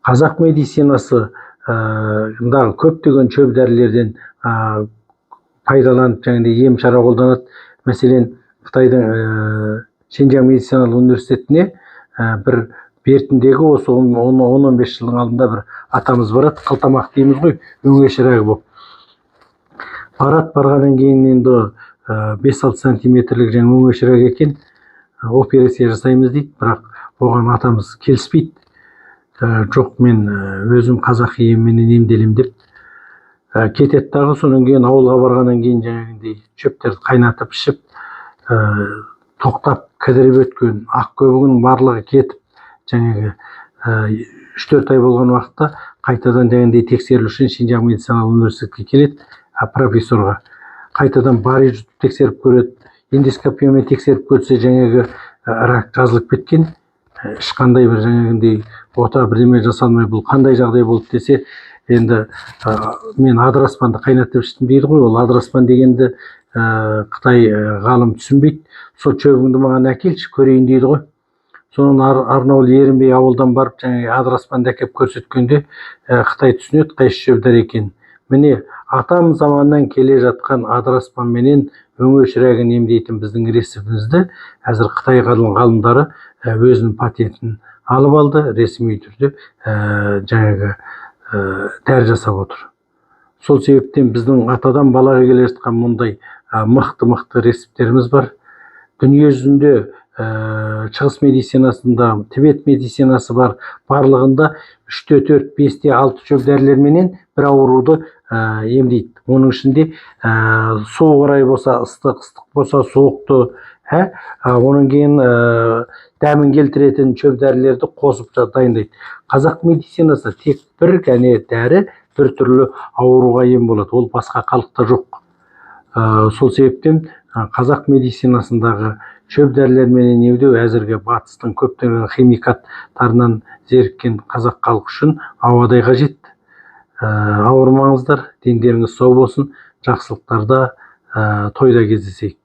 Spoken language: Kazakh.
Қазақ медицинасы көптеген шөп дәрілерден пайдаланып ем шара қолданады. Мәселен, Қытайдың Шенжаң медициналық университетіне бір бертіндегі осы 10-15 жылдың алдында бір атамыз барады, қалтамақ дейміз ғой, өңеш рәгі болып. Барғаннан кейін енді 5-6 сантиметрлік өңеш рәгі екен, операция жасаймыз дейді, бірақ оған атамыз келіспейді. Жоқ, мен өзім қазақи емменен емделем деп кетеді дағы. Содан кейін ауылға барғаннан кейін шөптерді қайнатып ішіп, тоқтап кідіріп өткен ақ көбігінің барлығы кетіп, 3-4 ай болған уақытта қайтадан тексерілу үшін Шенжаң медициналық университетке келеді, профессорға. Қайтадан бari жұтып тексеріп көреді, эндоскопиямен тексеріп көрсе, рак жазылып кеткен. Ешқандай бір ота бірдеме жасалмай, бұл қандай жағдай болды десе, енді мен адыраспанды қайнатып іштім дейді ғой. Ол адыраспан дегенді Қытай ғалым түсінбейді. Сол шөбіңді маған әкелші, көрейін дейді ғой. Соның арнаулы ерінбей ауылдан барып, адыраспанды әкеп көрсеткенде Қытай түсінеді қайсы шөбдер екенін. Міне, атам заманнан келе жатқан адыраспан менен өңеш рәгін емдейтін біздің рецептімізді әзір Қытай ғалымдары өзінің патентін алып алды, ресми түрде дәрі жасап отыр. Сол себептен біздің атадан балаға келе жатқан мұндай мықты рецепттеріміз бар. Дүние жүзінде шығыс медицинасында, Тибет медицинасы бар, барлығында 3-те 4, 5-те 6 шөп дәрілерменен бір ауруды емдейді. Оның ішінде суық орай болса ыстық, ыстық болса суықты, оның кейін дәмін келтіретін шөп дәрілерді қосып дайындайды. Қазақ медицинасы тек бір дәрі бір түрлі ауруға ем болады, ол басқа халықта жоқ. Сол себептен қазақ медицинасындағы шөп дәрілермен емдеу әзірге батыстың көптеген химикаттарынан зеріккен қазақ халқы үшін ауадай қажет. Ауырмаңыздар, дендеріңіз сау болсын, жақсылықтарда, тойда кездесейік.